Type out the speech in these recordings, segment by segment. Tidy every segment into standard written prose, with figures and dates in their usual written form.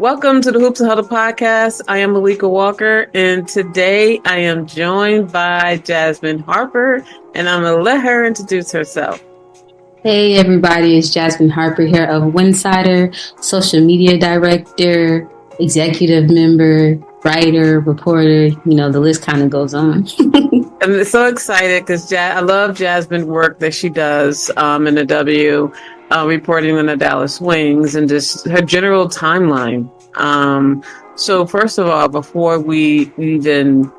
Welcome to the Hoops&Huddle podcast. I am Maliika Walker, and today I am joined by Jasmine Harper, and I'm going to let her introduce herself. Hey everybody, it's Jasmine Harper here of Winsidr, social media director, executive member, writer, reporter, the list kind of goes on. I'm so excited because I love Jasmine's work that she does in the W, reporting on the Dallas Wings and just her general timeline. So first of all, before we even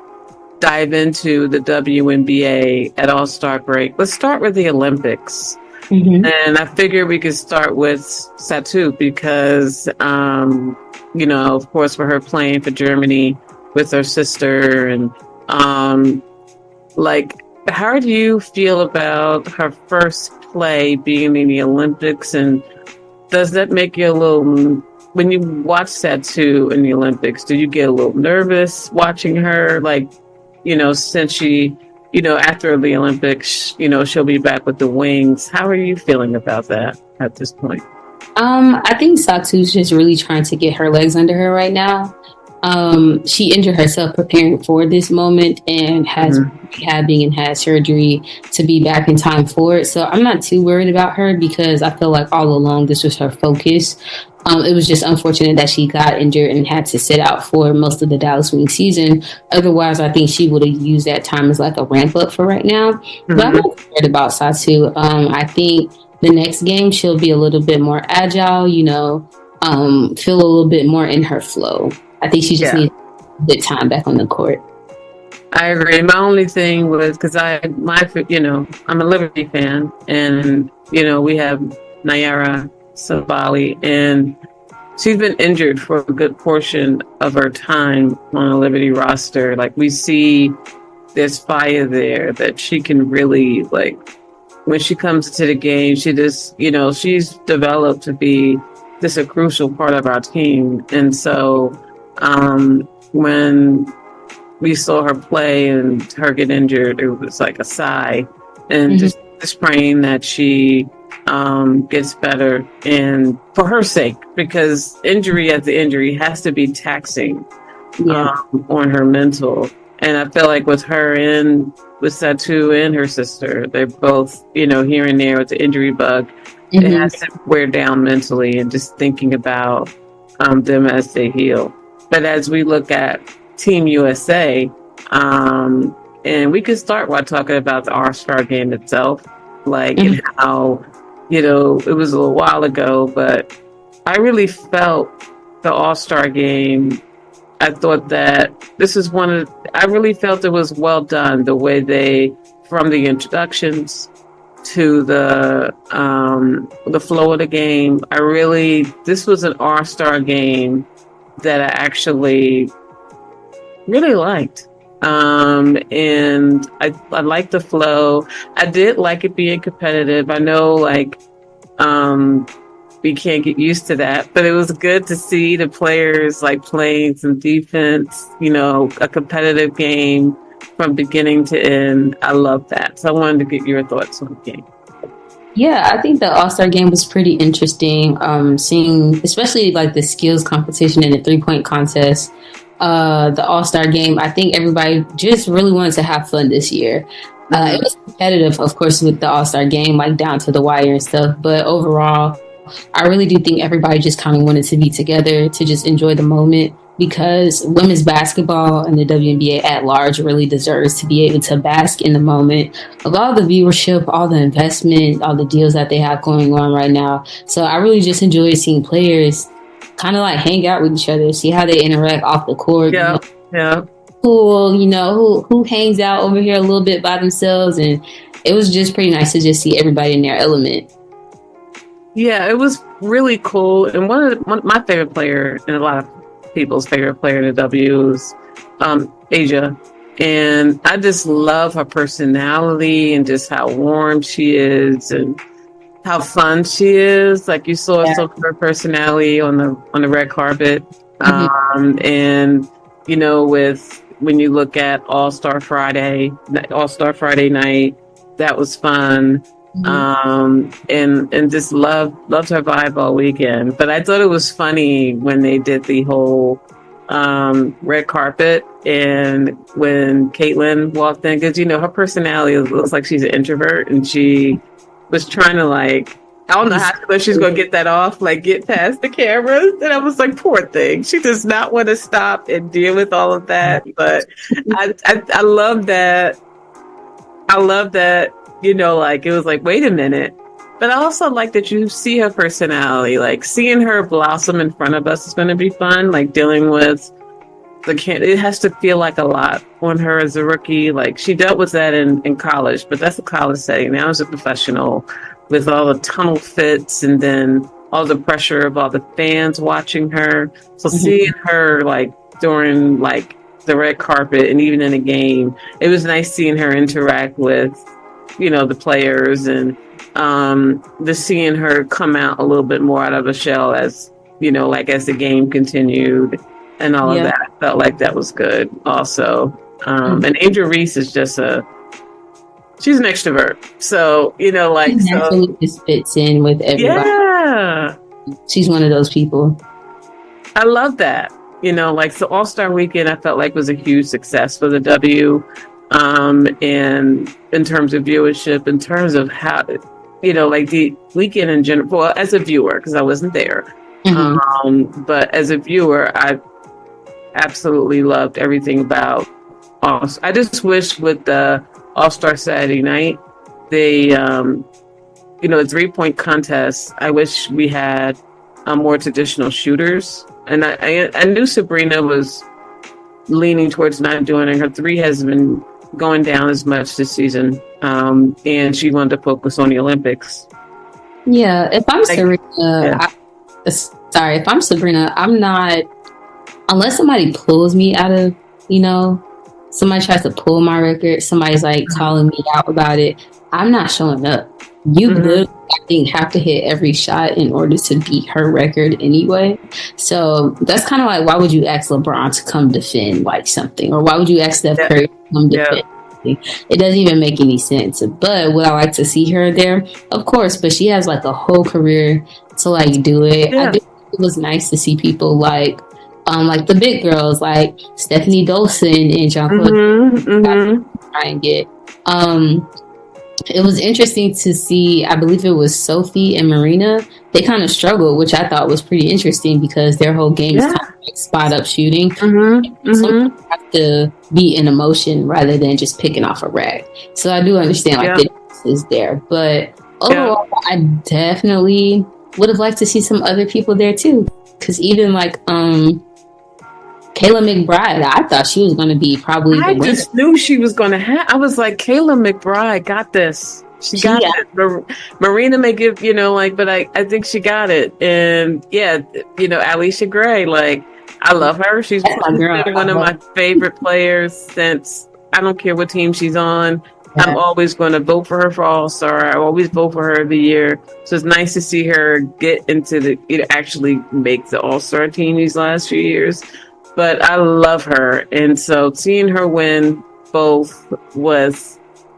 dive into the WNBA at All-Star break, let's start with the Olympics. Mm-hmm. And I figured we could start with Satu because, of course, for her playing for Germany with her sister. And, how do you feel about her first play being in the Olympics? And does that make you a little, when you watch Satu in the Olympics, do you get a little nervous watching her? Since she... after the Olympics, she'll be back with the Wings. How are you feeling about that at this point? I think Satu's just really trying to get her legs under her right now. She injured herself preparing for this moment and has rehabbing and had surgery to be back in time for it. So I'm not too worried about her because I feel like all along this was her focus. It was just unfortunate that she got injured and had to sit out for most of the Dallas Wings season. Otherwise, I think she would have used that time as like a ramp up for right now. Mm-hmm. But I'm not scared about Satu. I think the next game she'll be a little bit more agile, feel a little bit more in her flow. I think she just needs a bit time back on the court. I agree. My only thing was because I'm a Liberty fan, and we have Nayara Savali, and she's been injured for a good portion of her time on a Liberty roster. Like, we see there's fire there that she can really, when she comes to the game, she just, she's developed to be just a crucial part of our team. And so when we saw her play and her get injured, it was like a sigh, and just praying that she gets better, and for her sake, because injury after injury has to be taxing on her mental. And I feel like with her and with Satu and her sister, they're both, here and there with the injury bug. It has to wear down mentally, and just thinking about them as they heal. But as we look at Team USA, and we could start by talking about the All-Star game itself, and how, it was a little while ago, but I really felt the All-Star game. I thought that I really felt it was well done, the way they, from the introductions to the flow of the game. This was an All-Star game that I actually really liked. And I liked the flow. I did like it being competitive. I know, we can't get used to that, but it was good to see the players playing some defense, a competitive game from beginning to end. I love that. So I wanted to get your thoughts on the game. Yeah, I think the All-Star game was pretty interesting. Seeing especially the skills competition and the 3-point contest. The All-Star game, I think everybody just really wanted to have fun this year. It was competitive, of course, with the All-Star game, down to the wire and stuff. But overall, I really do think everybody just kind of wanted to be together to just enjoy the moment, because women's basketball and the WNBA at large really deserves to be able to bask in the moment of all the viewership, all the investment, all the deals that they have going on right now. So I really just enjoy seeing players kind of hang out with each other, see how they interact off the court. Yeah. Who hangs out over here a little bit by themselves. And it was just pretty nice to just see everybody in their element. Yeah, it was really cool. And one of my favorite player, and a lot of people's favorite player in the W, is Asia. And I just love her personality and just how warm she is and how fun she is. You saw some of her personality on the red carpet. And when you look at All-Star Friday night, that was fun. And just loved her vibe all weekend. But I thought it was funny when they did the whole red carpet, and when Caitlyn walked in, because her personality looks like she's an introvert, and she was trying to like, I don't know how she's gonna get that off, like get past the cameras. And I was like, poor thing, she does not want to stop and deal with all of that. But I love that. I love that. Like it was like, wait a minute. But I also like that you see her personality, like seeing her blossom in front of us is going to be fun. Like dealing with it has to feel like a lot on her as a rookie. Like she dealt with that in college, but that's a college setting. Now as a professional, with all the tunnel fits and then all the pressure of all the fans watching her. So seeing her like during like the red carpet and even in a game, it was nice seeing her interact with, the players, and just seeing her come out a little bit more out of the shell as, like as the game continued and all of that. I felt like that was good also. And Angel Reese is just she's an extrovert. So, like, she naturally just fits in with everybody. Yeah. She's one of those people. I love that. Like the All-Star Weekend, I felt like was a huge success for the W. And in terms of viewership, in terms of how, like the weekend in general, well, as a viewer, because I wasn't there. But as a viewer, I absolutely loved everything about All-Star. I just wish with the All-Star Saturday night, they, the 3-point contest, I wish we had more traditional shooters. And I knew Sabrina was leaning towards not doing it. Her three has been going down as much this season. And she wanted to focus on the Olympics. Yeah, if I'm Sabrina, if I'm Sabrina, I'm not, unless somebody pulls me out of, somebody tries to pull my record, somebody's like calling me out about it, I'm not showing up. You literally, I think, have to hit every shot in order to beat her record anyway. So that's kind of like, why would you ask LeBron to come defend like something? Or why would you ask Steph Curry to come defend something? It doesn't even make any sense. But would I like to see her there? Of course, but she has like a whole career to like do it. I do think it was nice to see people like the big girls like Stephanie Dolson and John try and get. It was interesting to see, I believe it was Sophie and Marina. They kind of struggled, which I thought was pretty interesting because their whole game is kind of like spot up shooting. Some people have to be in emotion rather than just picking off a rack. So I do understand like the difference is there. But overall, I definitely would have liked to see some other people there too. Because even like Kayla McBride, I thought she was going to be probably the winner. I just knew she was going to have. I was like, Kayla McBride got this. She got it. Marina may give, but I think she got it. And Alicia Gray, like, I love her. She's one of my favorite players since, I don't care what team she's on. I'm always going to vote for her for All-Star. I always vote for her every year. So it's nice to see her get into actually make the All-Star team these last few years. But I love her. And so seeing her win both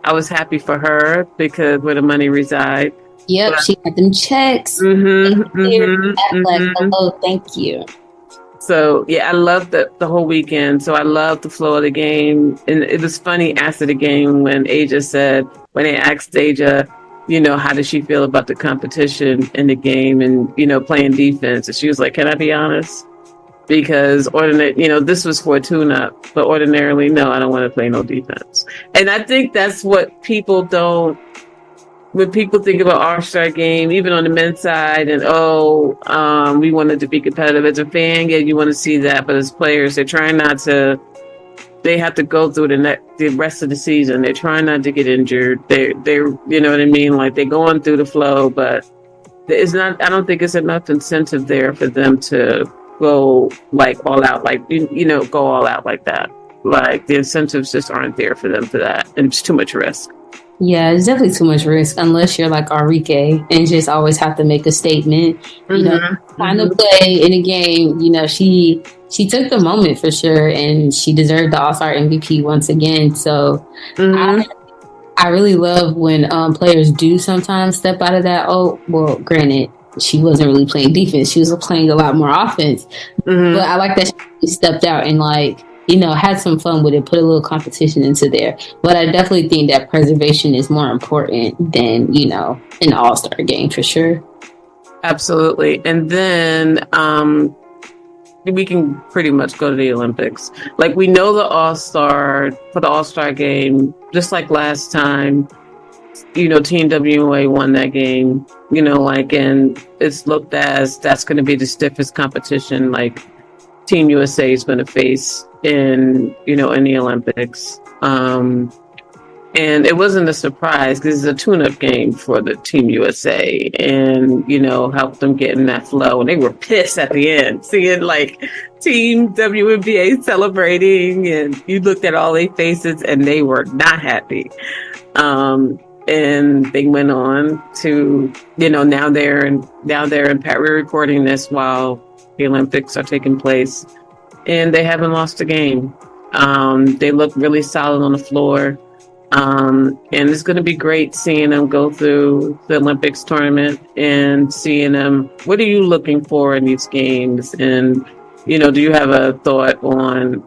I was happy for her because where the money resides. Yep, she got them checks. Hello, thank you. So, I loved the whole weekend. So I loved the flow of the game. And it was funny after the game when they asked Aja, how does she feel about the competition in the game and, playing defense? And she was like, can I be honest? Because this was for a tune-up, but ordinarily, no, I don't want to play no defense. And I think that's what when people think about All-Star Game, even on the men's side, and we wanted to be competitive. As a fan, you want to see that, but as players, they're trying not to. They have to go through the rest of the season. They're trying not to get injured. They're you know what I mean? Like they're going through the flow, but it's not. I don't think it's enough incentive there for them to go like all out, go all out like that. Like the incentives just aren't there for them for that, and it's too much risk. Yeah, it's definitely too much risk unless you're like Enrique and just always have to make a statement. Kind of play in a game. She took the moment for sure, and she deserved the All-Star MVP once again. So I I really love when players do sometimes step out of that. Oh, well, granted, she wasn't really playing defense; she was playing a lot more offense. Mm-hmm. But I like that she stepped out and had some fun with it, put a little competition into there. But I definitely think that preservation is more important than an All-Star game for sure. Absolutely. And then we can pretty much go to the Olympics. Like, we know the for the All-Star game, just like last time, Team WNBA won that game, and it's looked as that's going to be the stiffest competition, like, Team USA is going to face in the Olympics. And it wasn't a surprise because it's a tune-up game for the Team USA, and helped them get in that flow. And they were pissed at the end, seeing like Team WNBA celebrating, and you looked at all their faces, and they were not happy. And they went on to now they're in Paris. We're recording this while the Olympics are taking place, and they haven't lost a game. They look really solid on the floor. And it's going to be great seeing them go through the Olympics tournament and seeing them. What are you looking for in these games? And, do you have a thought on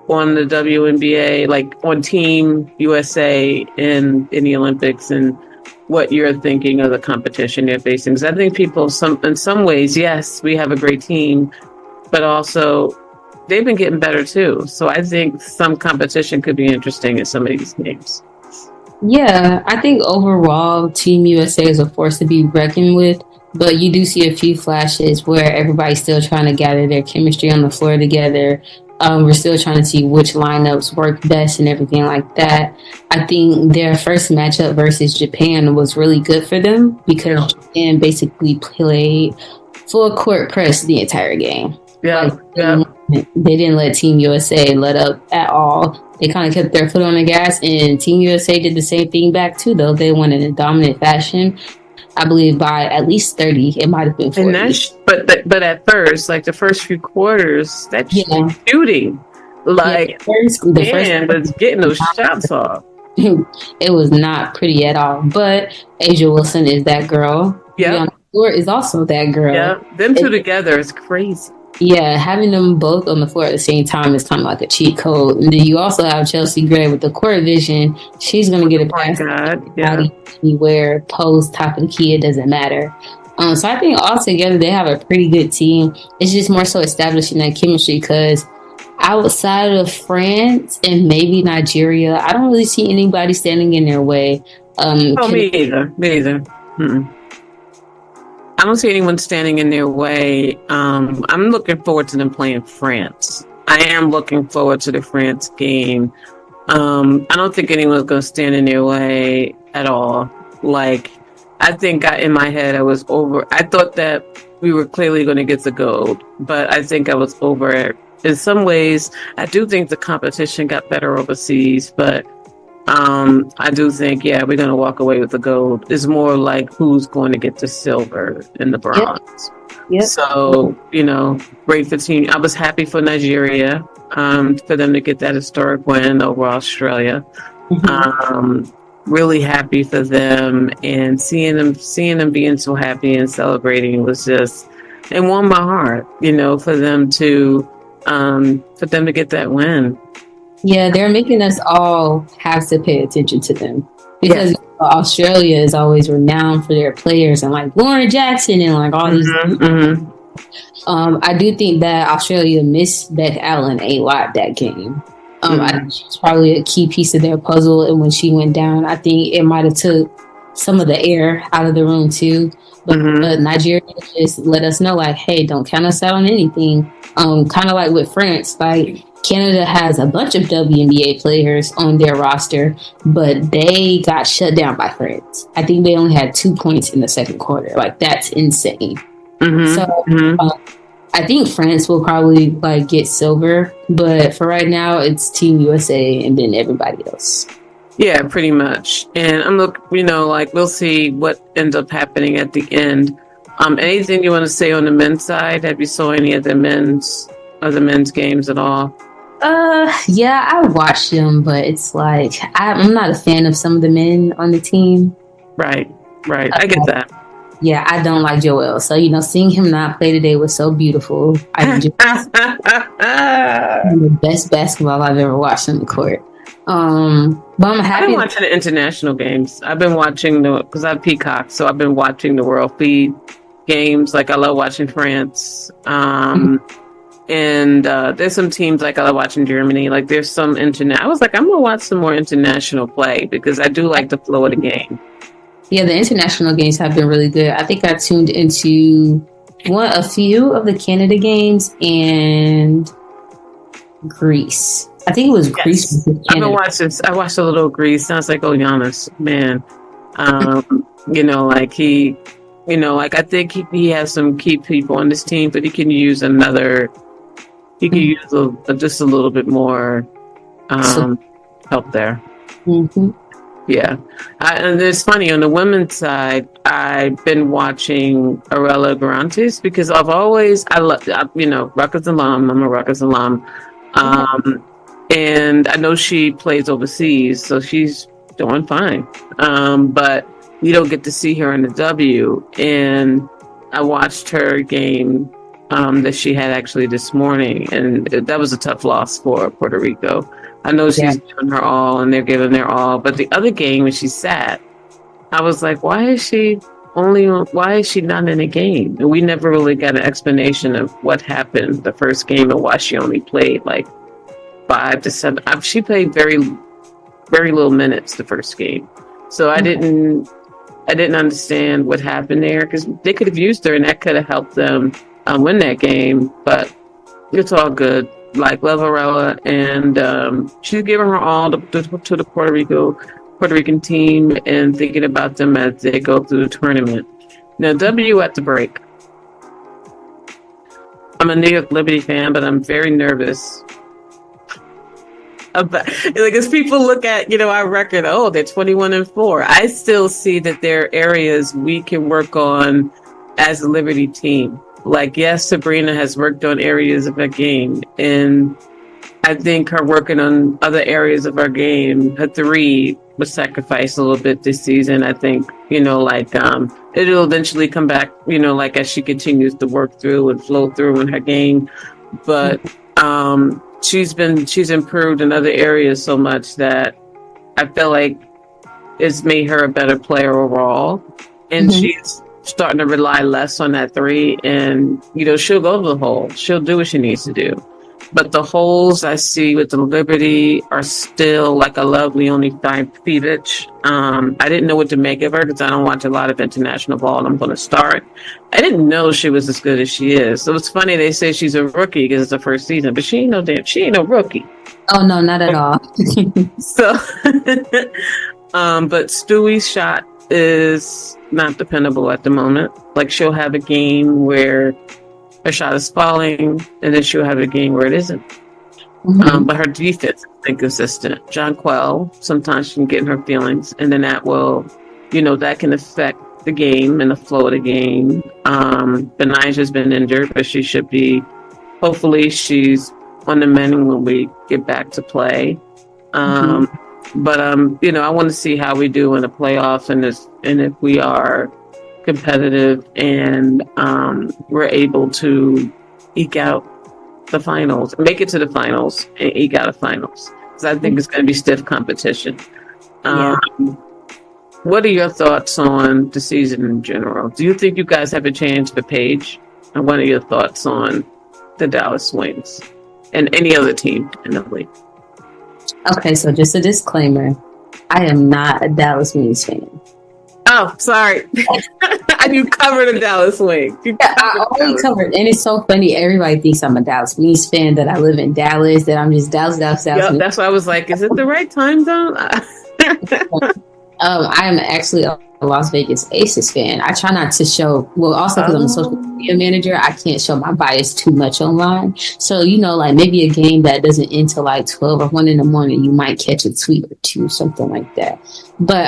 the WNBA, like on Team USA in the Olympics, and what you're thinking of the competition they're facing? Because I think people, in some ways, yes, we have a great team, but also they've been getting better too. So I think some competition could be interesting in some of these games. Yeah, I think overall Team USA is a force to be reckoned with, but you do see a few flashes where everybody's still trying to gather their chemistry on the floor together. We're still trying to see which lineups work best and everything like that. I think their first matchup versus Japan was really good for them because Japan basically played full court press the entire game. Yeah, They didn't let Team USA let up at all. They kind of kept their foot on the gas, and Team USA did the same thing back too, though. They won in a dominant fashion. I believe by at least 30. It might have been 40. But at first, like the first few quarters, that's shooting. Like, the first was getting those shots off. It was not pretty at all. But Asia Wilson is that girl. Yeah. On the floor is also that girl. Yeah. Them two together is crazy. Yeah, having them both on the floor at the same time is kind of like a cheat code. And then you also have Chelsea Gray with the court vision. She's going to get a pass anywhere, post, top of the key, it doesn't matter. So I think altogether they have a pretty good team. It's just more so establishing that chemistry because outside of France and maybe Nigeria, I don't really see anybody standing in their way. Me either. Mm-mm. I don't see anyone standing in their way. I'm looking forward to them playing France. I am looking forward to the France game. I don't think anyone's going to stand in their way at all. Like, I think in my head I was over. I thought that we were clearly going to get the gold, but I think I was over it. In some ways, I do think the competition got better overseas, but I do think, we're going to walk away with the gold. It's more like who's going to get the silver and the bronze. Yep. So, great for team. I was happy for Nigeria, for them to get that historic win over Australia. Mm-hmm. Really happy for them, and seeing them being so happy and celebrating was just, it warmed my heart, for them to get that win. Yeah, they're making us all have to pay attention to them because Australia is always renowned for their players and like Lauren Jackson and like all these. Mm-hmm. I do think that Australia missed Beth Allen a lot that game. I think she's probably a key piece of their puzzle, and when she went down, I think it might have took some of the air out of the room too. But Nigeria just let us know, like, hey, don't count us out on anything. Kind of like with France, like Canada has a bunch of WNBA players on their roster, but they got shut down by France. I think they only had 2 points in the second quarter. Like, that's insane. Mm-hmm. So I think France will probably like get silver, but for right now, it's Team USA and then everybody else. Yeah, pretty much. And I'm we'll see what ends up happening at the end. Anything you want to say on the men's side? Have you saw any of the men's games at all? Yeah, I watched them, but it's like I'm not a fan of some of the men on the team. Right. I get that. Yeah, I don't like Joel. So, seeing him not play today was so beautiful. I just the best basketball I've ever watched on the court. But I'm happy. I've been watching the international games. I've been watching because I have Peacock, so I've been watching the World Feed games. Like I love watching France. And there's some teams like I love watching Germany. Like there's some I was like, I'm gonna watch some more international play because I do like the flow of the game. Yeah, the international games have been really good. I think I tuned into a few of the Canada games and Greece. I think it was Greece. I've been watching. I watched a little Greece. Sounds like Giannis, man. Like he, like I think he has some key people on this team, but he can use another. He can use just a little bit more help there. Mm-hmm. Yeah, and it's funny on the women's side. I've been watching Arella Garantes because I love, Rutgers alum. I'm a Rutgers alum, and I know she plays overseas, so she's doing fine. But you don't get to see her in the W, and I watched her game that she had actually this morning, and that was a tough loss for Puerto Rico. I know she's giving her all and they're giving their all, but the other game when she sat, I was like, why is she not in a game? And we never really got an explanation of what happened the first game and why she only played like 5 to 7. She played very, very little minutes the first game. So I didn't understand what happened there because they could have used her and that could have helped them win that game, but it's all good. Like love Arella, and she's giving her all to the Puerto Rican team and thinking about them as they go through the tournament. Now, W at the break. I'm a New York Liberty fan, but I'm very nervous about, like, as people look at our record. Oh, they're 21-4. I still see that there are areas we can work on as a Liberty team. Like, yes, Sabrina has worked on areas of her game, and I think her working on other areas of her game, her three was sacrificed a little bit this season. I think, it'll eventually come back, like as she continues to work through and flow through in her game. But she's improved in other areas so much that I feel like it's made her a better player overall. And she's starting to rely less on that three, and she'll go to the hole. She'll do what she needs to do. But the holes I see with the Liberty are still like a lovely only Fivich. I didn't know what to make of her because I don't watch a lot of international ball, and I'm going to start. I didn't know she was as good as she is. So it's funny they say she's a rookie because it's her first season, but she ain't no rookie. Oh no, not at all. So, but Stewie's shot is not dependable at the moment. Like she'll have a game where her shot is falling, and then she'll have a game where it isn't. But her defense is inconsistent. Jonquel, sometimes she can get in her feelings, and then that will, that can affect the game and the flow of the game. Benijah's been injured, but she should be. Hopefully, she's on the mend when we get back to play. But I want to see how we do in the playoffs, and if we are competitive and we're able to eke out the finals, make it to the finals, and eke out the finals. Because I think it's going to be stiff competition. What are your thoughts on the season in general? Do you think you guys have a chance for Paige? And what are your thoughts on the Dallas Wings and any other team in the league? Okay, so just a disclaimer. I am not a Dallas Wings fan. Oh, sorry. You covered a Dallas Wings. I only covered, and it's so funny. Everybody thinks I'm a Dallas Wings fan, that I live in Dallas, that I'm just Dallas. Yep, that's why I was like, is it the right time zone? I am actually a Las Vegas Aces fan. I try not to show, also because I'm a social media manager, I can't show my bias too much online. So, like maybe a game that doesn't end till like 12 or 1 in the morning, you might catch a tweet or two, something like that. But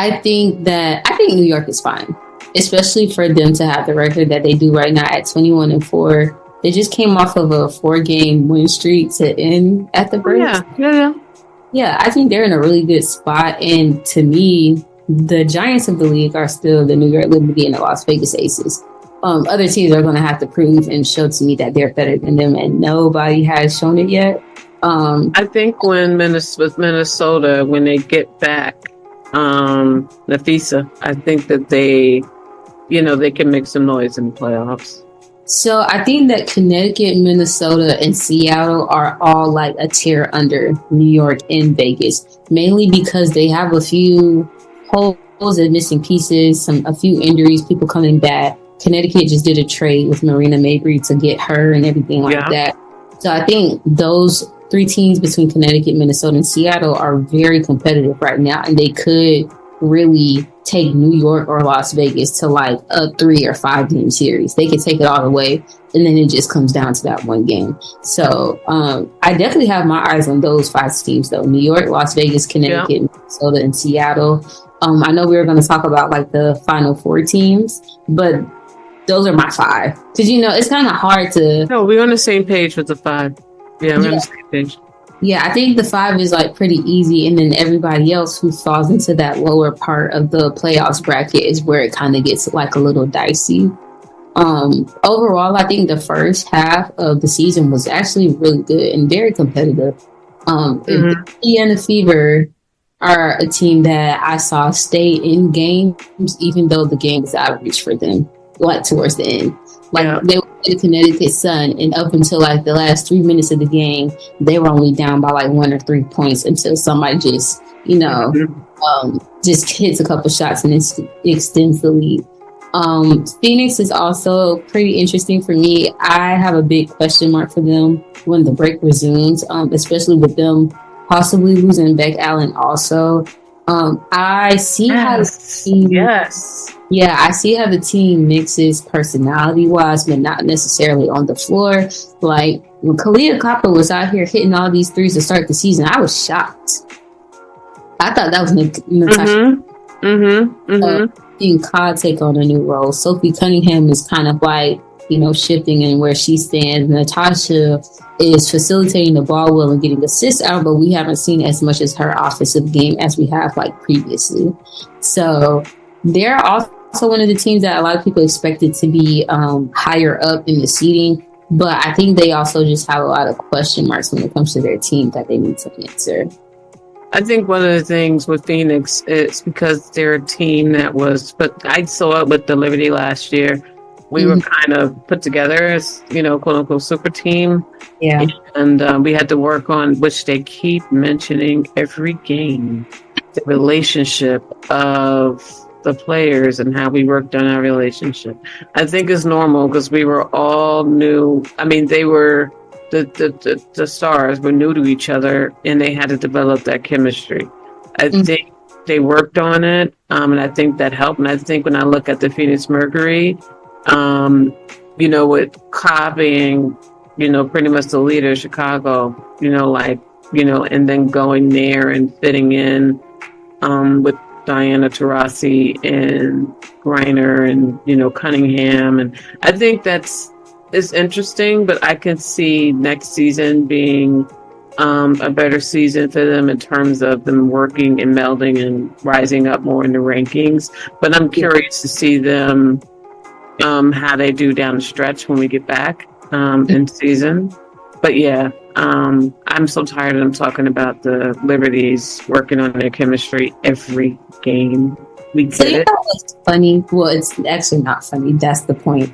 I think New York is fine, especially for them to have the record that they do right now at 21-4. They just came off of a 4-game win streak to end at the break. Yeah, I think they're in a really good spot. And to me, the giants of the league are still the New York Liberty and the Las Vegas Aces. Other teams are going to have to prove and show to me that they're better than them, and nobody has shown it yet. I think with Minnesota, when they get back Nafisa, I think that they can make some noise in the playoffs. So I think that Connecticut, Minnesota, and Seattle are all like a tier under New York and Vegas, mainly because they have a few holes and missing pieces, a few injuries, people coming back. Connecticut just did a trade with Marina Mabrey to get her and everything like that. So I think those 3 teams between Connecticut, Minnesota, and Seattle are very competitive right now, and they could really take New York or Las Vegas to like a 3 or 5 game series. They could take it all the way, and then it just comes down to that one game. So I definitely have my eyes on those 5 teams though: New York, Las Vegas, Connecticut, Minnesota, and Seattle. I know we were going to talk about like the final 4 teams, but those are my 5, because it's kind of hard to. No, we're on the same page with the 5. Yeah, we're on the same page. Yeah, I think the 5 is like pretty easy, and then everybody else who falls into that lower part of the playoffs bracket is where it kind of gets like a little dicey. Overall, I think the first half of the season was actually really good and very competitive. The and the Fever are a team that I saw stay in games, even though the game was out of reach for them, like towards the end. They were the Connecticut Sun, and up until like the last 3 minutes of the game, they were only down by like 1 or 3 points until somebody just, just hits a couple shots and extends the lead. Phoenix is also pretty interesting for me. I have a big question mark for them when the break resumes, especially with them possibly losing Beck Allen also. I see how the team, I see how the team mixes personality-wise, but not necessarily on the floor. Like when Kalia Copper was out here hitting all these threes to start the season, I was shocked. I thought that was Natasha. Seeing Ka take on a new role. Sophie Cunningham is kind of like, shifting in where she stands. Natasha is facilitating the ball well and getting assists out, but we haven't seen as much as her offensive game as we have like previously. So they're also one of the teams that a lot of people expected to be higher up in the seeding, but I think they also just have a lot of question marks when it comes to their team that they need to answer. I think one of the things with Phoenix is because they're a team but I saw it with the Liberty last year. We were kind of put together as, quote unquote super team. Yeah. And we had to work on, which they keep mentioning every game, the relationship of the players and how we worked on our relationship. I think it's normal because we were all new. I mean, they were the stars were new to each other, and they had to develop that chemistry. I think they worked on it, and I think that helped. And I think when I look at the Phoenix Mercury, with Ka being, pretty much the leader of Chicago, and then going there and fitting in with Diana Taurasi and Griner and, Cunningham. And I think it's interesting, but I can see next season being a better season for them in terms of them working and melding and rising up more in the rankings. But I'm curious to see them how they do down the stretch when we get back in season. But I'm so tired of them talking about the Liberties working on their chemistry every game. We get it. What's funny? Well, it's actually not funny. That's the point.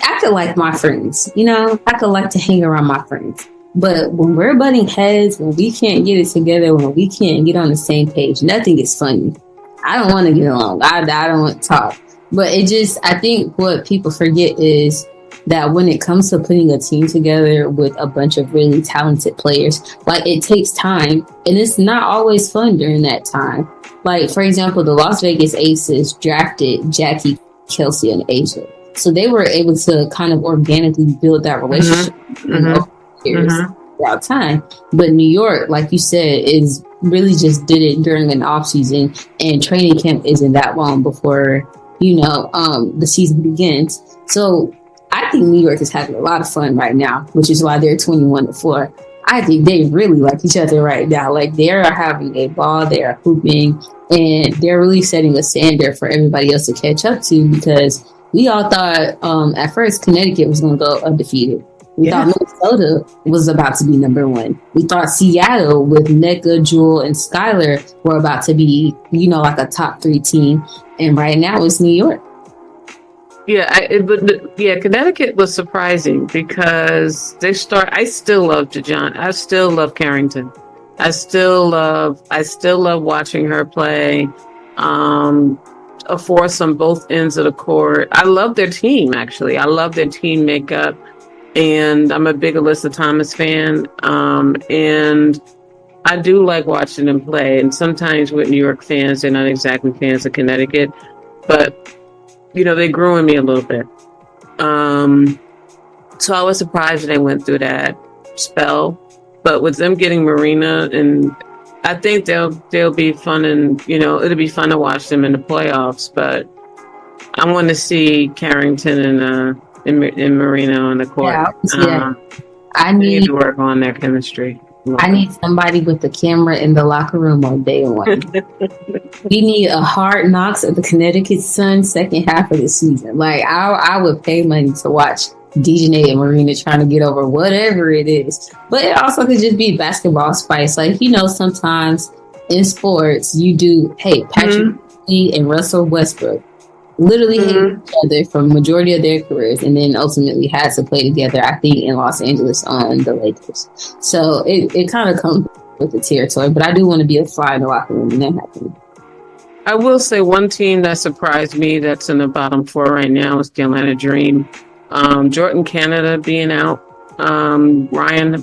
I could like my friends, I could like to hang around my friends. But when we're butting heads, when we can't get it together, when we can't get on the same page, nothing is funny. I don't want to get along. I don't want to talk. But I think what people forget is that when it comes to putting a team together with a bunch of really talented players, like it takes time, and it's not always fun during that time. Like, for example, the Las Vegas Aces drafted Jackie, Kelsey, and Asia. So they were able to kind of organically build that relationship throughout time. But New York, like you said, is really just did it during an off season, and training camp isn't that long before the season begins. So I think New York is having a lot of fun right now, which is why they're 21-4. I think they really like each other right now. Like, they are having a ball, they are hooping, and they're really setting a standard for everybody else to catch up to, because we all thought at first Connecticut was going to go undefeated. We thought Minnesota was about to be number one. We thought Seattle with Nneka, Jewel, and Skylar were about to be, like a top 3 team. And right now it's New York. Yeah, Connecticut was surprising because I still love DeJohn. I still love Carrington. I still love watching her play. A force on both ends of the court. I love their team, actually. I love their team makeup. And I'm a big Alyssa Thomas fan. And I do like watching them play. And sometimes with New York fans, they're not exactly fans of Connecticut. But, they grew in me a little bit. So I was surprised they went through that spell. But with them getting Marina, and I think they'll be fun, and, it'll be fun to watch them in the playoffs. But I want to see Carrington and Marina on the court. I need to work on their chemistry. I need somebody with the camera in the locker room on day one. We need a Hard Knocks of the Connecticut Sun second half of the season. Like, I would pay money to watch Dejanay and Marina trying to get over whatever it is. But it also could just be basketball spice. Like, sometimes in sports you do, Patrick Lee and Russell Westbrook literally hate each other for the majority of their careers, and then ultimately had to play together, I think, in Los Angeles on the Lakers. So it kind of comes with the territory, but I do want to be a fly in the locker room when that happens. I will say one team that surprised me that's in the bottom 4 right now is the Atlanta Dream. Jordan Canada being out, Ryan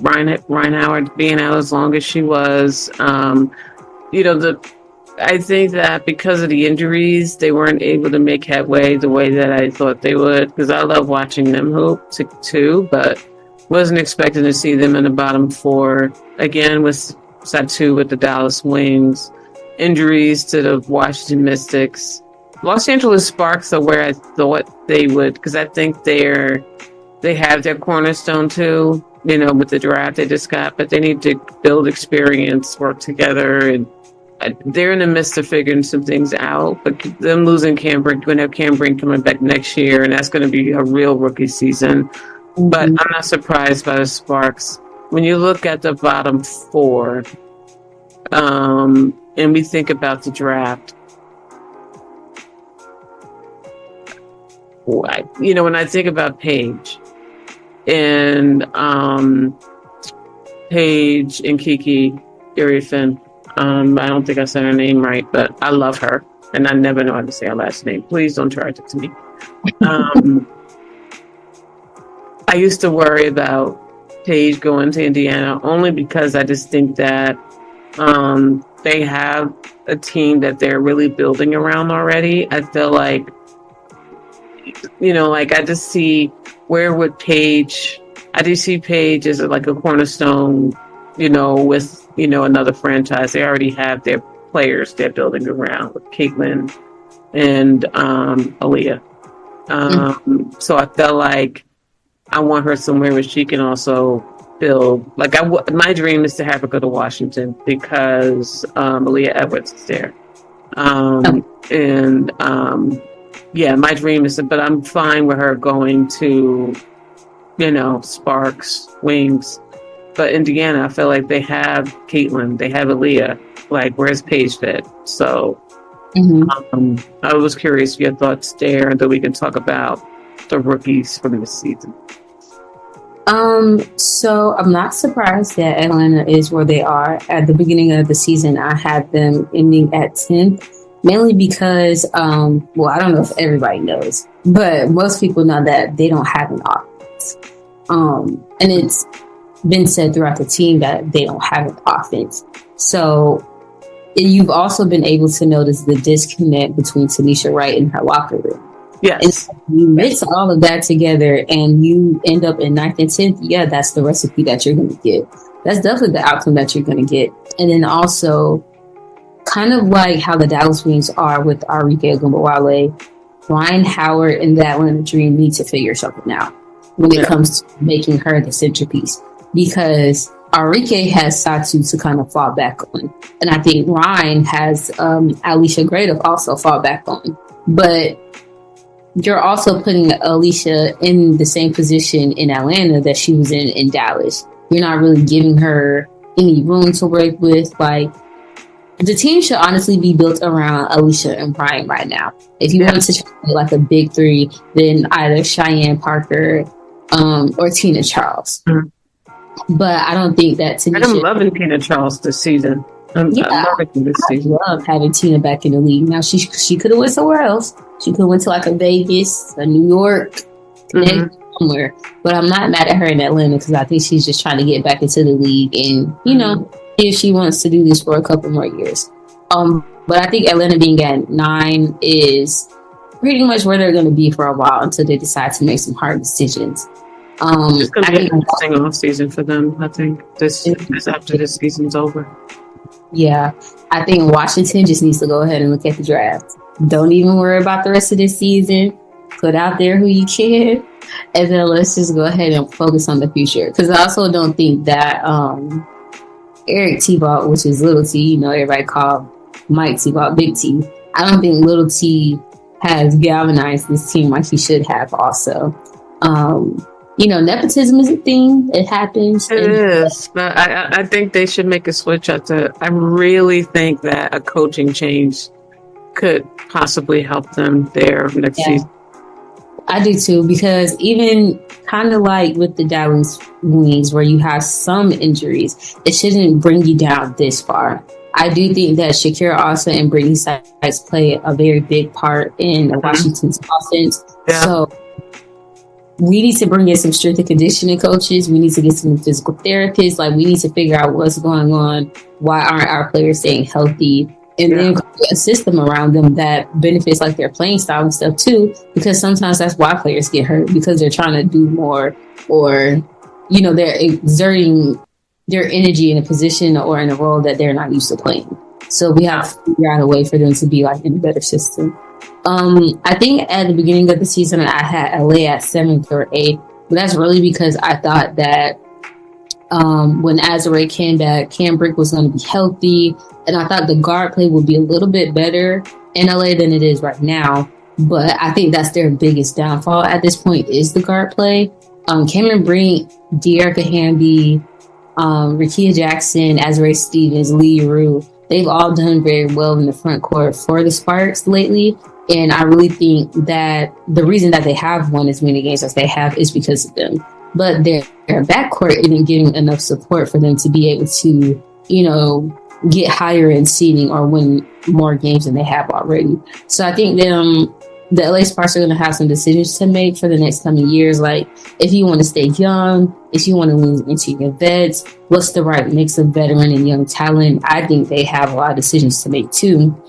Howard being out as long as she was. I think that because of the injuries, they weren't able to make headway the way that I thought they would, because I love watching them hoop too, but wasn't expecting to see them in the bottom 4. Again, with set 2 with the Dallas Wings, injuries to the Washington Mystics. Los Angeles Sparks are where I thought they would, because I think they have their cornerstone too, with the draft they just got, but they need to build experience, work together, and they're in the midst of figuring some things out. But them losing Cam Brink, going to have Cam Brink coming back next year, and that's going to be a real rookie season. But I'm not surprised by the Sparks. When you look at the bottom 4, and we think about the draft, when I think about Paige and Kiki Iriefin, I don't think I said her name right, but I love her, and I never know how to say her last name. Please don't charge it to me. I used to worry about Paige going to Indiana only because I just think that they have a team that they're really building around already. I feel like, I just see where would Paige. I do see Paige as like a cornerstone, with another franchise. They already have their players they're building around with Caitlin and Aaliyah. So I felt like I want her somewhere where she can also build. Like, my dream is to have her go to Washington because Aaliyah Edwards is there. My dream is, but I'm fine with her going to, Sparks, Wings. But Indiana, I feel like they have Caitlin, they have Aaliyah. Like, where's Paige fit? So I was curious your thoughts there, and then we can talk about the rookies from this season. So I'm not surprised that Atlanta is where they are. At the beginning of the season, I had them ending at 10th, mainly because, I don't know if everybody knows, but most people know that they don't have an offense. And it's been said throughout the team that they don't have an offense. So you've also been able to notice the disconnect between Tanisha Wright and her locker room. Yes. And so you mix all of that together and you end up in 9th and 10th. Yeah, that's the recipe that you're going to get. That's definitely the outcome that you're going to get. And then also, kind of like how the Dallas Wings are with Arike Ogunbowale, Ryan Howard and the Atlanta Dream need to figure something out. when it comes to making her the centerpiece, because Arike has Satu to kind of fall back on, and I think Ryan has Alicia Gray to also fall back on. But you're also putting Alicia in the same position in Atlanta that she was in Dallas. You're not really giving her any room to work with. Like, the team should honestly be built around Alicia and Brian right now. If you want to try to like a big three, then either Cheyenne Parker or Tina Charles. But I don't think that Tanisha... I'm loving Tina Charles this season. I'm loving this season. I love having Tina back in the league. Now, she could have went somewhere else. She could have went to like a Vegas, a New York, somewhere. But I'm not mad at her in Atlanta because I think she's just trying to get back into the league and, you know, if she wants to do this for a couple more years. But I think Atlanta being at 9 is pretty much where they're going to be for a while until they decide to make some hard decisions. It's going to be an interesting off season for them. I think this after this season's over. Yeah, I think Washington just needs to go ahead and look at the draft. Don't even worry about the rest of this season. Put out there who you can, and then let's just go ahead and focus on the future. Because I also don't think that Eric T-Ball, which is Little T, you know, everybody called Mike T-Ball Big T. I don't think Little T has galvanized this team like he should have also. You know, nepotism is a thing. It happens. It is. But I think they should make a switch up to... I really think that a coaching change could possibly help them there next season. I do too, because even kind of like with the Dallas Wings, where you have some injuries, it shouldn't bring you down this far. I do think that Shakira Austin and Brittany Sykes play a very big part in Washington's offense. Yeah. So we need to bring in some strength and conditioning coaches. We need to get some physical therapists. Like, we need to figure out what's going on. Why aren't our players staying healthy? And then a system around them that benefits like their playing style and stuff too. Because sometimes that's why players get hurt, because they're trying to do more, or, you know, they're exerting their energy in a position or in a role that they're not used to playing. So we have to figure out a way for them to be like in a better system. I think at the beginning of the season, I had LA at 7th or 8th, but that's really because I thought that when Azare came back, Cam Brick was going to be healthy, and I thought the guard play would be a little bit better in LA than it is right now. But I think that's their biggest downfall at this point is the guard play. Cameron Brink, De'Erica Hamby, Rikia Jackson, Azare Stevens, Lee Rue, they've all done very well in the front court for the Sparks lately. And I really think that the reason that they have won as many games as they have is because of them. But their backcourt isn't getting enough support for them to be able to, you know, get higher in seeding or win more games than they have already. So I think the LA Sparks are going to have some decisions to make for the next coming years. Like, if you want to stay young, if you want to lean into your vets, what's the right mix of veteran and young talent? I think they have a lot of decisions to make too.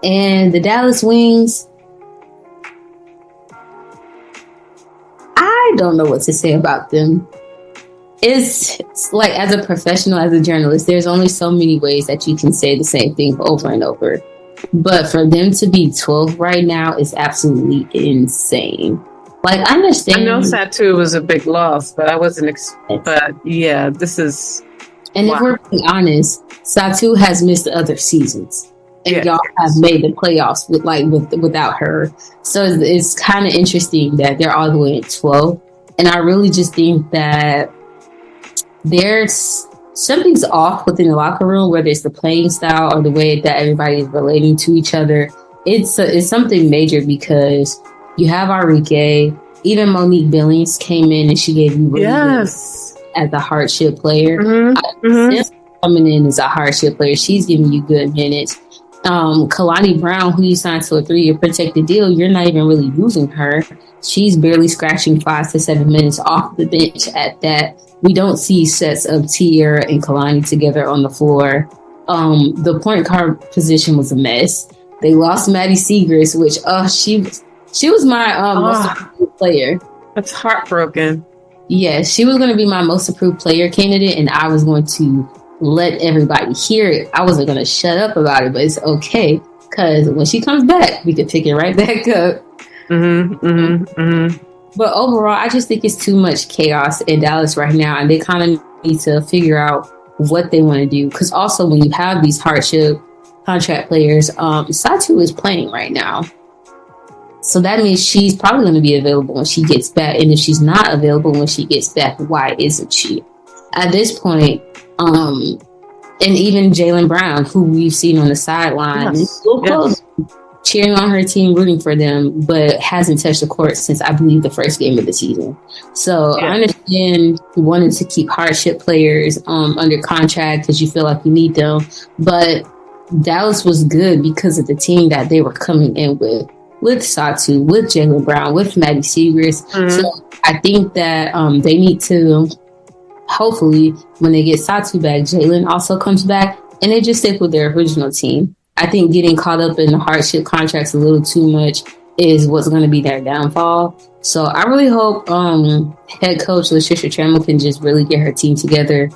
And the Dallas Wings, I don't know what to say about them. It's like, as a professional, as a journalist, there's only so many ways that you can say the same thing over and over. But for them to be 12th right now is absolutely insane. Like, I understand. I know Satu was a big loss, but I wasn't. But yeah, this is. And if we're being honest, Satu has missed other seasons, and y'all have made the playoffs without her. So it's kind of interesting that they're all the way at 12. And I really just think that there's something's off within the locker room, whether it's the playing style or the way that everybody is relating to each other. It's something major, because you have Arike, even Monique Billings came in and she gave you really good as a hardship player. Coming in as a hardship player, she's giving you good minutes. Kalani Brown, who you signed to a 3-year protected deal, you're not even really using her. She's barely scratching 5 to 7 minutes off the bench at that. We don't see sets of Tiara and Kalani together on the floor. The point guard position was a mess. They lost Maddie Segrist, which she was my most approved player. That's heartbroken. Yeah, she was going to be my most approved player candidate, and I was going to let everybody hear it. I wasn't going to shut up about it, but it's okay, because when she comes back, we can pick it right back up. But overall, I just think it's too much chaos in Dallas right now, and they kind of need to figure out what they want to do. Because also, when you have these hardship contract players, Satu is playing right now. So that means she's probably going to be available when she gets back. And if she's not available when she gets back, why isn't she? At this point, and even Jaylen Brown, who we've seen on the sideline, cheering on her team, rooting for them, but hasn't touched the court since, I believe, the first game of the season. So I understand wanting to keep hardship players under contract because you feel like you need them. But Dallas was good because of the team that they were coming in with Satu, with Jaylen Brown, with Maddie Segrist. So I think that they need to, hopefully, when they get Satu back, Jaylen also comes back, and they just stick with their original team. I think getting caught up in the hardship contracts a little too much is what's going to be their downfall. So I really hope head coach Latricia Trammell can just really get her team together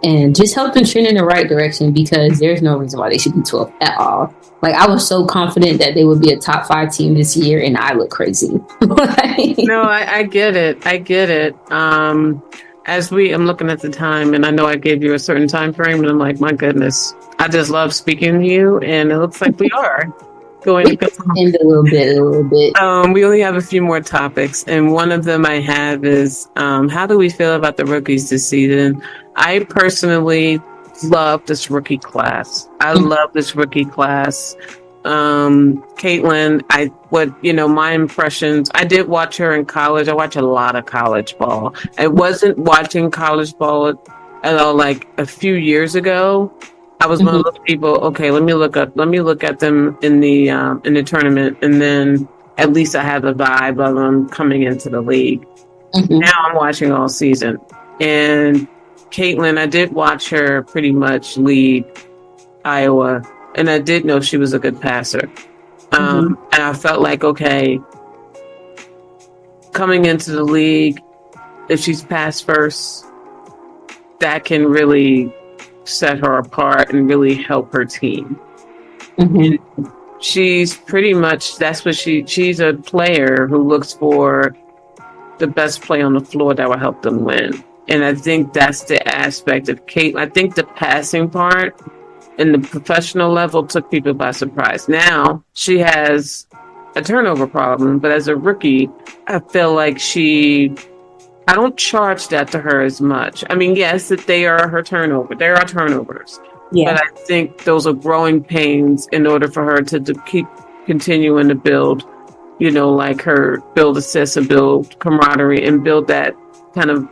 and just help them trend in the right direction, because there's no reason why they should be 12th at all. Like, I was so confident that they would be a top 5 team this year, and I look crazy. No, I get it. I get it. I'm looking at the time, and I know I gave you a certain time frame, and I'm like, my goodness, I just love speaking to you, and it looks like we are going to end a little bit. We only have a few more topics, and one of them I have is how do we feel about the rookies this season? I personally love this rookie class. I love this rookie class. Caitlin, my impressions, I did watch her in college. I watch a lot of college ball. I wasn't watching college ball at all like a few years ago. I was one of those people, okay, let me look at them in the tournament, and then at least I have the vibe of them coming into the league. Now I'm watching all season. And Caitlin, I did watch her pretty much lead Iowa, and I did know she was a good passer. And I felt like, okay, coming into the league, if she's pass first, that can really set her apart and really help her team. And she's pretty much, she's a player who looks for the best play on the floor that will help them win. And I think that's the aspect of Kate. I think the passing part in the professional level took people by surprise. Now she has a turnover problem, but as a rookie, I feel like I don't charge that to her as much. I mean, yes, that they are her turnover. There are turnovers. Yeah. But I think those are growing pains in order for her to keep continuing to build, build assists and build camaraderie and build that kind of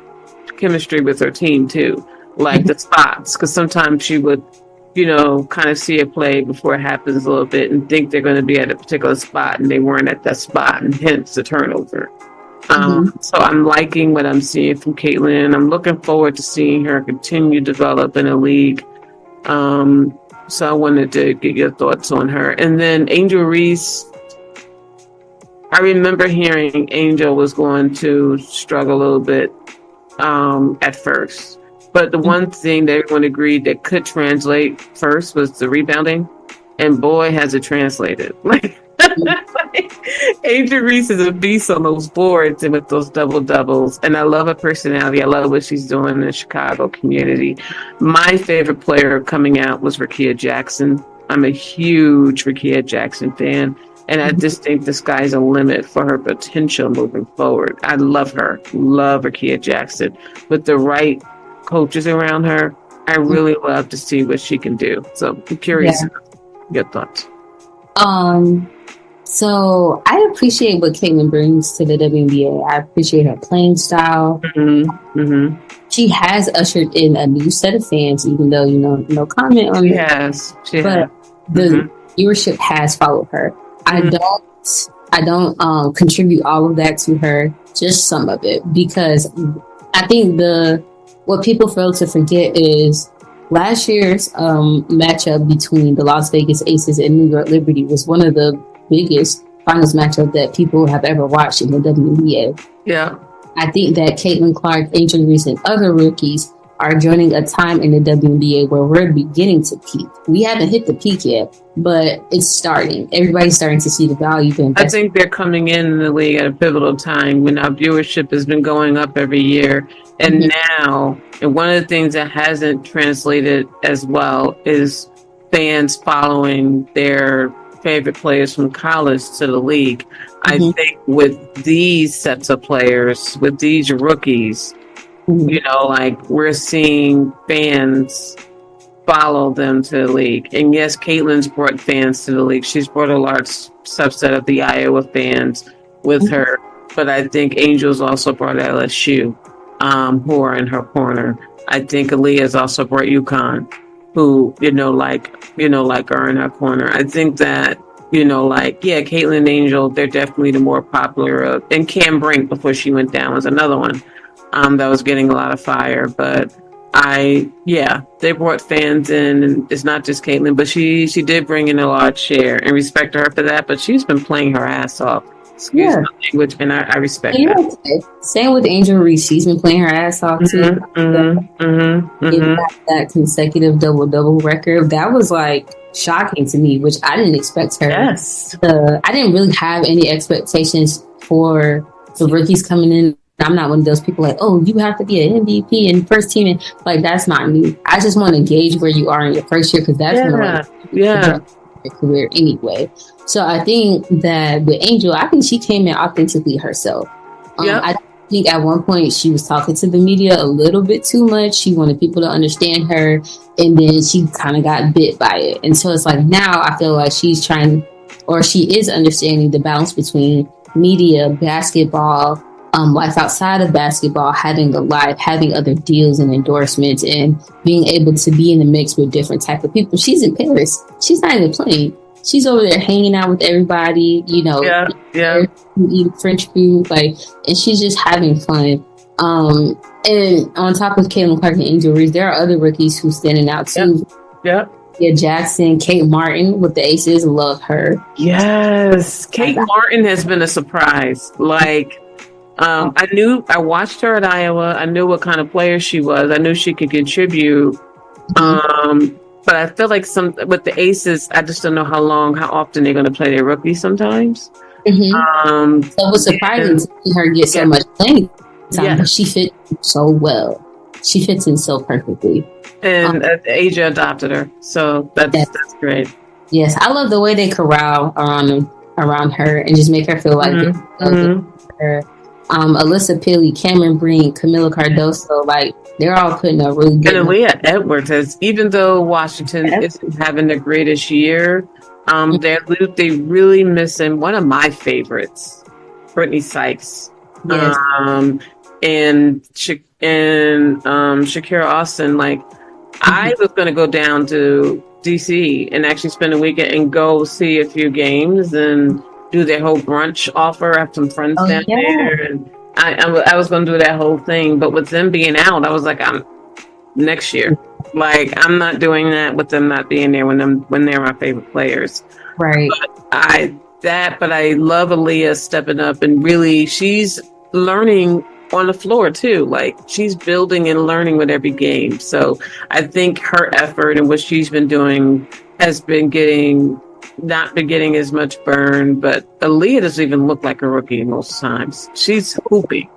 chemistry with her team too. Like the spots. Because sometimes she would, kind of see a play before it happens a little bit and think they're going to be at a particular spot and they weren't at that spot, and hence the turnover. So I'm liking what I'm seeing from Caitlin. I'm looking forward to seeing her continue to develop in a league. So I wanted to get your thoughts on her. And then Angel Reese, I remember hearing Angel was going to struggle a little bit at first. But the one thing that everyone agreed that could translate first was the rebounding. And boy, has it translated. Angel Reese is a beast on those boards and with those double doubles, and I love her personality. I love what she's doing in the Chicago community. My favorite player coming out was Rickea Jackson. I'm a huge Rickea Jackson fan, and I just think the sky's a limit for her potential moving forward. I love her, love Rickea Jackson. With the right coaches around her, I really love to see what she can do. So I'm curious your thoughts. So I appreciate what Caitlin brings to the WNBA. I appreciate her playing style. She has ushered in a new set of fans, even though, no comment on it. But the viewership has followed her. I don't contribute all of that to her, just some of it, because I think what people fail to forget is last year's matchup between the Las Vegas Aces and New York Liberty was one of the biggest finals matchup that people have ever watched in the WNBA. Yeah. I think that Caitlin Clark, Angel Reese, and other rookies are joining a time in the WNBA where we're beginning to peak. We haven't hit the peak yet, but it's starting. Everybody's starting to see the value. I think they're coming in the league at a pivotal time when our viewership has been going up every year. And now, and one of the things that hasn't translated as well is fans following their favorite players from college to the league. I think with these sets of players, with these rookies, you know, like we're seeing fans follow them to the league. And yes, Caitlin's brought fans to the league. She's brought a large subset of the Iowa fans with her. But I think Angel's also brought LSU, who are in her corner. I think Aaliyah's also brought UConn, who, are in her corner. I think that, Caitlin and Angel, they're definitely the more popular of, and Cam Brink before she went down was another one that was getting a lot of fire. But they brought fans in, and it's not just Caitlin, but she did bring in a large share, and respect her for that. But she's been playing her ass off. Excuse my language, and I respect that. Same with Angel Reese. She's been playing her ass off too. That consecutive double record, that was like shocking to me, which I didn't expect her. Yes. I didn't really have any expectations for the rookies coming in. I'm not one of those people like, oh, you have to be an MVP and first team. And like, that's not me. I just want to gauge where you are in your first year, because that's your career anyway. So I think that with Angel, I think she came in authentically herself. I think at one point she was talking to the media a little bit too much. She wanted people to understand her, and then she kind of got bit by it. And so it's like, now I feel like she is understanding the balance between media, basketball, life outside of basketball, having a life, having other deals and endorsements, and being able to be in the mix with different type of people. She's in Paris. She's not even playing. She's over there hanging out with everybody, eating French food, and she's just having fun. And on top of Caitlin Clark and Angel Reese, there are other rookies who's standing out too. Yep. Yeah, Jackson, Kate Martin with the Aces, love her. Yes, Kate Martin has been a surprise. I watched her at Iowa. I knew what kind of player she was. I knew she could contribute. But I feel like with the Aces, I just don't know how often they're going to play their rookies sometimes. So it was surprising to see her get so much playing time. But she fits so well. She fits in so perfectly. And Asia adopted her. So that's great. Yes, I love the way they corral around her and just make her feel like her. Alyssa Pilley, Cameron Breen, Camila Cardoso, they're all putting a really good. And Aaliyah Edwards, even though Washington isn't having the greatest year, they're really missing one of my favorites, Brittany Sykes, and Shakira Austin. I was going to go down to DC and actually spend a weekend and go see a few games and do their whole brunch offer. I have some friends down there, and I was going to do that whole thing. But with them being out, I was like, I'm next year. I'm not doing that with them not being there when they're my favorite players. Right. But I love Aaliyah stepping up, and really she's learning on the floor too. She's building and learning with every game. So I think her effort and what she's been doing has been not been getting as much burn, but Aaliyah doesn't even look like a rookie most times. She's hooping.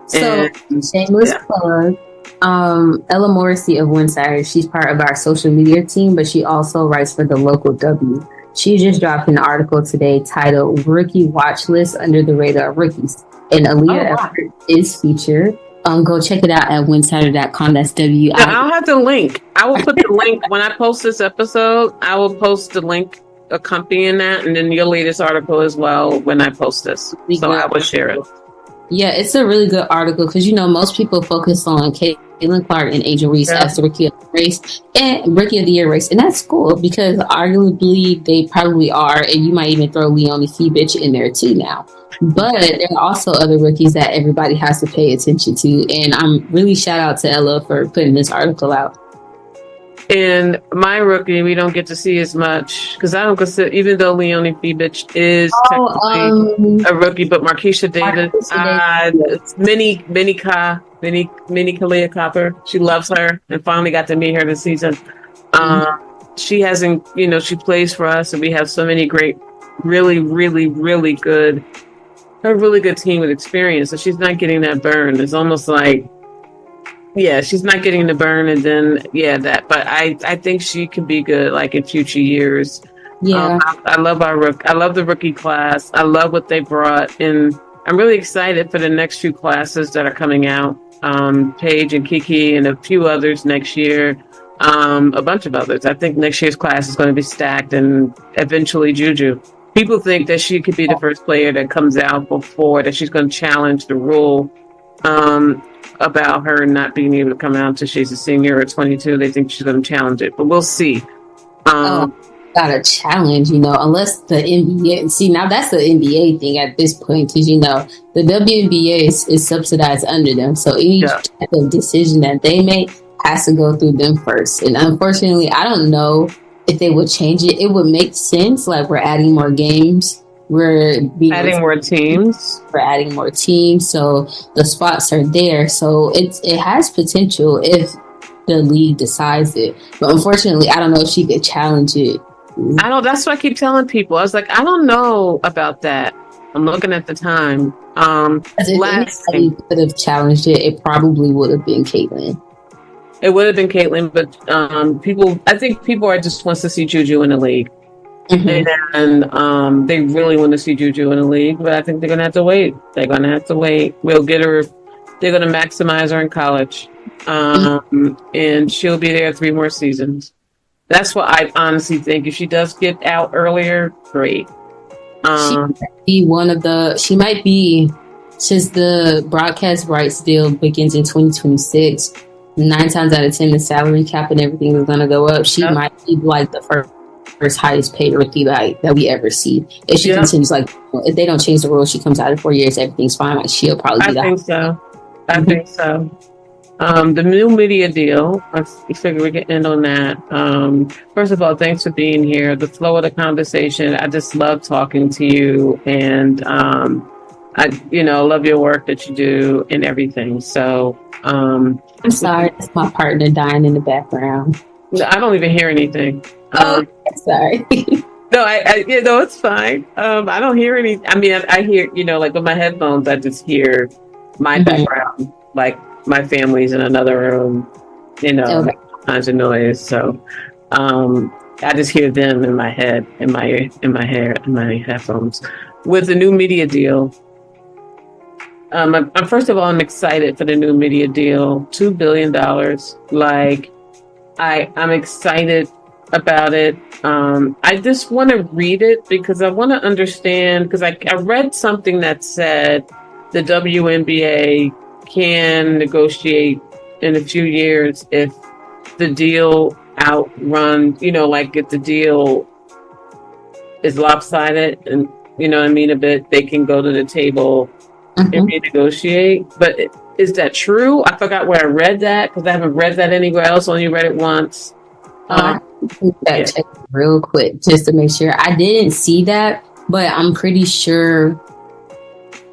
So, shameless plug. Ella Morrissey of Winsidr, she's part of our social media team, but she also writes for the local W. She just dropped an article today titled Rookie Watch List Under the Radar Rookies. And Aaliyah is featured. Go check it out at winsidr.com. That's W. I'll have the link. I will put the link when I post this episode. I will post the link accompanying that, and then your latest article as well when I post this. So I will share it. Yeah, it's a really good article because most people focus on Caitlin Clark and Angel Reese as the Rookie of the Race and Rookie of the Year race, and that's cool because arguably they probably are, and you might even throw Leonie Fibich in there too now. But there are also other rookies that everybody has to pay attention to, and I'm really shout out to Ella for putting this article out. And my rookie, we don't get to see as much because I don't consider, even though Leonie Fibich is technically a rookie, but Marquisha Davis, Mini Ka, Mini Kalia Copper. She loves her and finally got to meet her this season. She hasn't, she plays for us, and we have so many great, really, really, really good, a really good team with experience. So she's not getting that burn. It's almost like, she's not getting the burn, and then but I think she can be good like in future years. Yeah, I love I love the rookie class. I love what they brought, and I'm really excited for the next few classes that are coming out. Paige and Kiki and a few others next year. A bunch of others. I think next year's class is going to be stacked, and eventually Juju. People think that she could be the first player that comes out before that she's going to challenge the rule about her not being able to come out until she's a senior or 22. They think she's going to challenge it, but we'll see. Got a challenge, unless the NBA. See, now that's the NBA thing at this point, because the WNBA is subsidized under them, so any type of decision that they make has to go through them first. And unfortunately, I don't know if they would change it. It would make sense, like we're adding more games, we're adding more teams, so the spots are there. So it has potential if the league decides it. But unfortunately, I don't know if she could challenge it. I know, that's what I keep telling people. I was like, I don't know about that. I'm looking at the time. If anybody could have challenged it, it probably would have been Caitlin. It would have been Caitlin, but I think people are just wants to see Juju in the league. And they really want to see Juju in the league, but I think they're going to have to wait. We'll get her. They're going to maximize her in college. And she'll be there 3 more seasons. That's what I honestly think. If she does get out earlier, great. She might be, since the broadcast rights deal begins in 2026, 9 times out of 10, the salary cap and everything is going to go up. She might be like the first highest paid rookie that we ever see. If she continues, if they don't change the rules, she comes out in 4 years, everything's fine. Like, she'll probably be I think so. The new media deal, I figure we can end on that. First of all, thanks for being here. The flow of the conversation, I just love talking to you, and I love your work that you do and everything. So I'm sorry, it's my partner dying in the background. I don't even hear anything. Sorry. No, it's fine. I don't hear any. I mean, I hear, like with my headphones, I just hear my background, like my family's in another room, all kinds of noise. So, I just hear them in my head, in my hair, in my headphones. With the new media deal, first of all, I'm excited for the new media deal. $2 billion. Like, I'm excited about it. I just want to read it because I want to understand, because I read something that said the WNBA can negotiate in a few years if the deal outruns, if the deal is lopsided and, a bit, they can go to the table and renegotiate. But is that true? I forgot where I read that, because I haven't read that anywhere else. Only read it once. Check real quick just to make sure. I didn't see that, but I'm pretty sure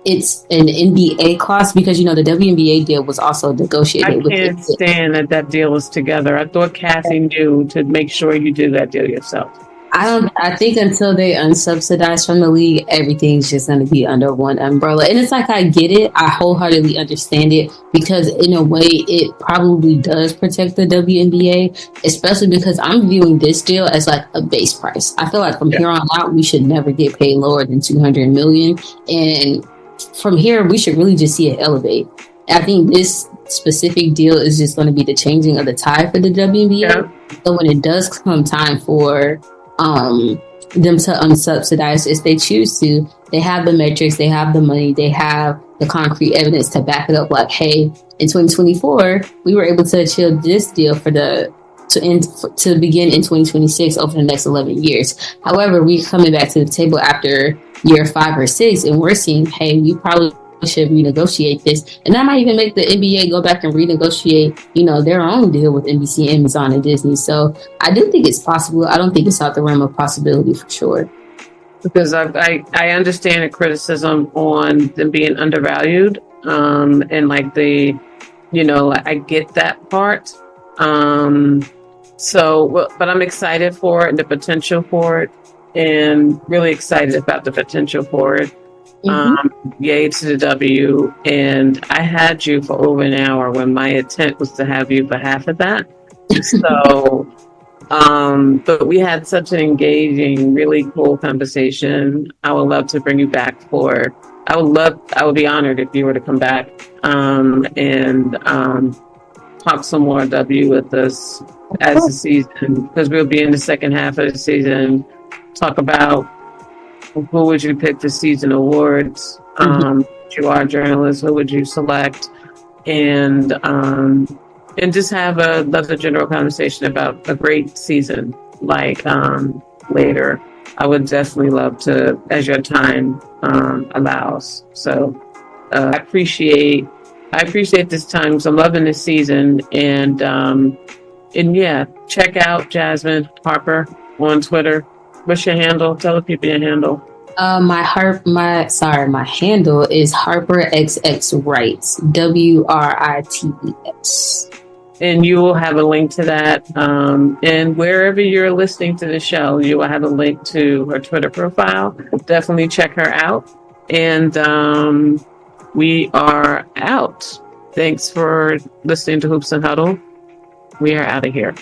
it's an NBA clause, because the WNBA deal was also negotiated. I can't stand that deal was together. I thought Kathy knew to make sure you do that deal yourself. I think until they unsubsidize from the league, everything's just going to be under one umbrella. And it's like, I get it. I wholeheartedly understand it, because in a way it probably does protect the WNBA, especially because I'm viewing this deal as like a base price. I feel like from here on out, we should never get paid lower than $200 million. And from here, we should really just see it elevate. I think this specific deal is just going to be the changing of the tide for the WNBA. Yeah. So when it does come time for them to unsubsidize, if they choose to, they have the metrics, they have the money, they have the concrete evidence to back it up. Like, hey, in 2024, we were able to achieve this deal to begin in 2026 over the next 11 years. However, we're coming back to the table after year 5 or 6, and we're seeing, hey, we probably should renegotiate this. And that might even make the NBA go back and renegotiate, their own deal with NBC, Amazon, and Disney. So I do think it's possible. I don't think it's out the realm of possibility for sure. Because I understand the criticism on them being undervalued, and like the I get that part. But I'm excited for it and the potential for it, and really excited about the potential for it. Yay to the W. And I had you for over an hour when my intent was to have you for half of that. So, but we had such an engaging, really cool conversation. I would love to bring you back I would be honored if you were to come back, and talk some more W with us as the season, because we'll be in the second half of the season. Talk about who would you pick for season awards. If you are a journalist, who would you select? And just have another general conversation about a great season, later. I would definitely love to, as your time allows. So I appreciate this time, because I'm loving this season. And yeah, check out Jasmine Harper on Twitter. What's your handle? Tell the people your handle. My handle is HarperXXWrites, WRITES. And you will have a link to that. And wherever you're listening to the show, you will have a link to her Twitter profile. Definitely check her out. And we are out. Thanks for listening to Hoops and Huddle. We are out of here.